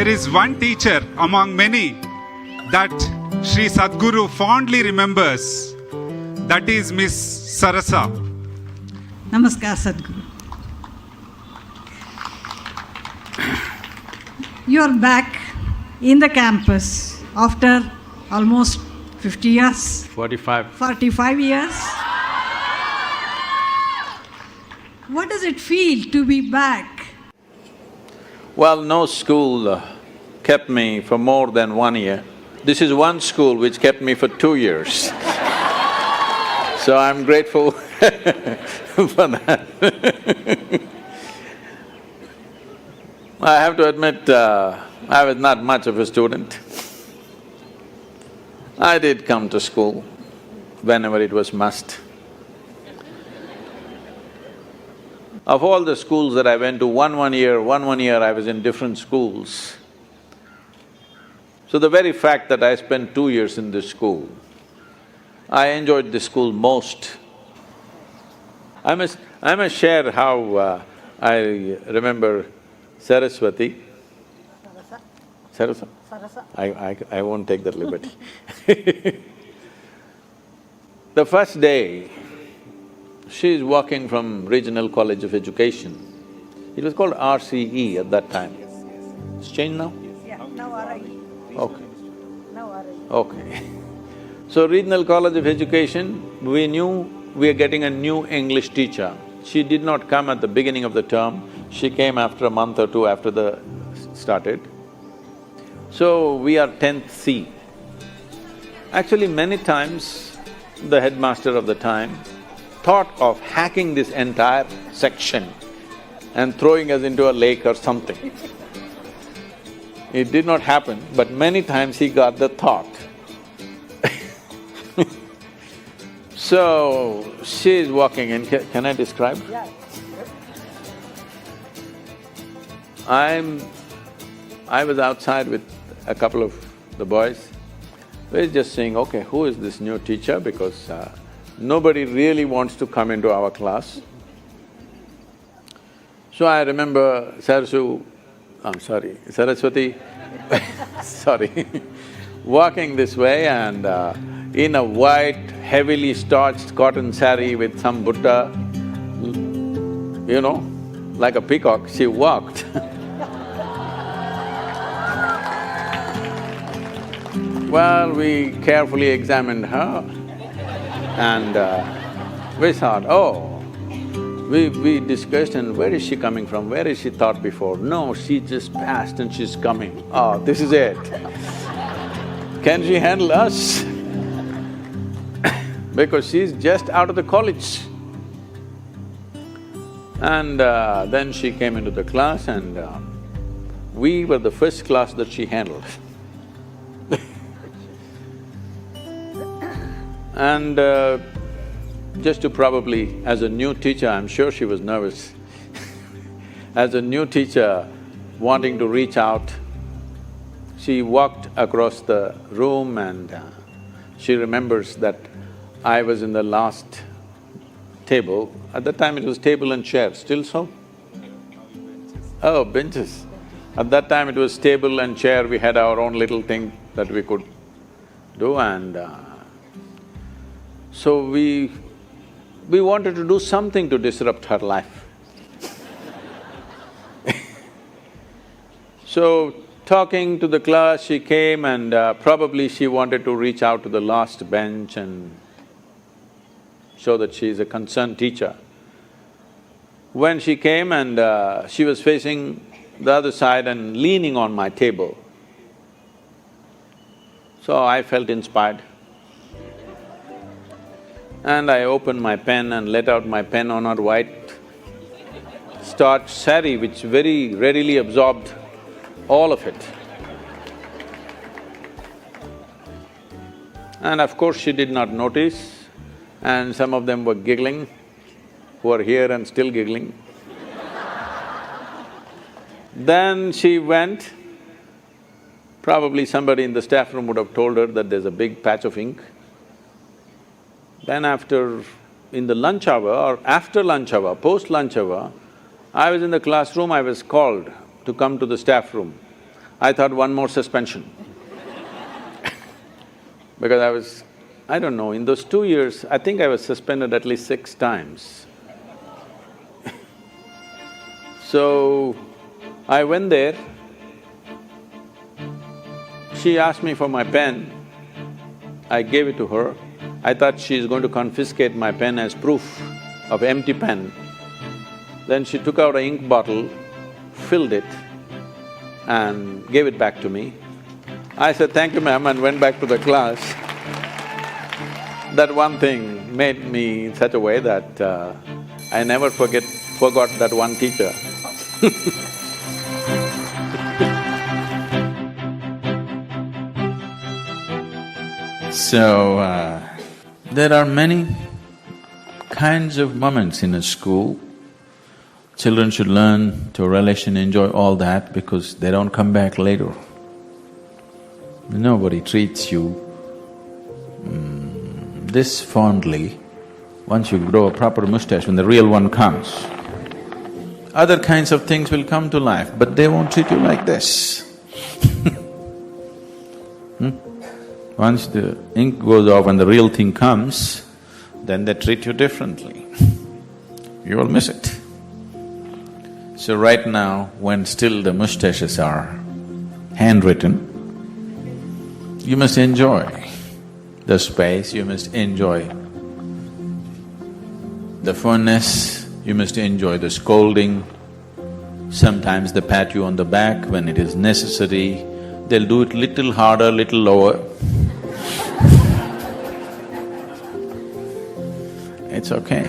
there is one teacher among many that Sri Sadhguru fondly remembers. That is Miss Sarasa. Namaskar, Sadhguru. You're back in the campus after almost 50 years. 45 years. What does it feel to be back? Well, no school kept me for more than 1 year. This is one school which kept me for 2 years. So I'm grateful for that. I have to admit, I was not much of a student. I did come to school whenever it was must. Of all the schools that I went to, one year I was in different schools. So the very fact that I spent 2 years in this school, I enjoyed this school most. I must share how I remember Saraswati. Sarasa? I won't take that liberty. The first day, she is walking from Regional College of Education. It was called RCE at that time. It's changed now? Yeah, now RI. Okay. Now RI. Okay. So Regional College of Education, we knew we are getting a new English teacher. She did not come at the beginning of the term, she came after a month or two after the started. So we are 10th C. Actually, many times the headmaster of the time thought of hacking this entire section and throwing us into a lake or something. It did not happen, but many times he got the thought. So, she is walking in, can I describe? Yeah. I was outside with a couple of the boys. We're just saying, okay, who is this new teacher? Because nobody really wants to come into our class. So I remember Saraswati, sorry, walking this way and in a white, heavily starched cotton saree with some Buddha, you know, like a peacock, she walked. Well, we carefully examined her and we thought, oh, we discussed and where is she coming from, where is she taught before? No, she just passed and she's coming. Oh, this is it. Can she handle us? Because she's just out of the college. And then she came into the class and we were the first class that she handled. And just to probably… as a new teacher, I'm sure she was nervous. As a new teacher wanting to reach out, she walked across the room and she remembers that I was in the last table. At that time it was table and chair, still so? Oh, benches. At that time it was table and chair, we had our own little thing that we could do and so we wanted to do something to disrupt her life. So, talking to the class, she came and probably she wanted to reach out to the last bench and show that she is a concerned teacher. When she came and she was facing the other side and leaning on my table, so I felt inspired. And I opened my pen and let out my pen on her white starched saree, which very readily absorbed all of it. And of course, she did not notice, and some of them were giggling, who are here and still giggling. Then she went, probably somebody in the staff room would have told her that there's a big patch of ink. Then in the lunch hour or after lunch hour, post-lunch hour, I was in the classroom, I was called to come to the staff room. I thought one more suspension. Because I don't know, in those 2 years, I think I was suspended at least 6 times. So, I went there, she asked me for my pen, I gave it to her. I thought she's going to confiscate my pen as proof of empty pen. Then she took out an ink bottle, filled it and gave it back to me. I said, "Thank you, ma'am," and went back to the class. That one thing made me in such a way that I never forgot that one teacher. So, there are many kinds of moments in a school. Children should learn to relish and enjoy all that because they don't come back later. Nobody treats you this fondly once you grow a proper mustache, when the real one comes. Other kinds of things will come to life, but they won't treat you like this. Once the ink goes off and the real thing comes, then they treat you differently. You will miss it. So right now, when still the mustaches are handwritten, you must enjoy the space, you must enjoy the funness, you must enjoy the scolding. Sometimes they pat you on the back when it is necessary, they'll do it little harder, little lower. It's okay.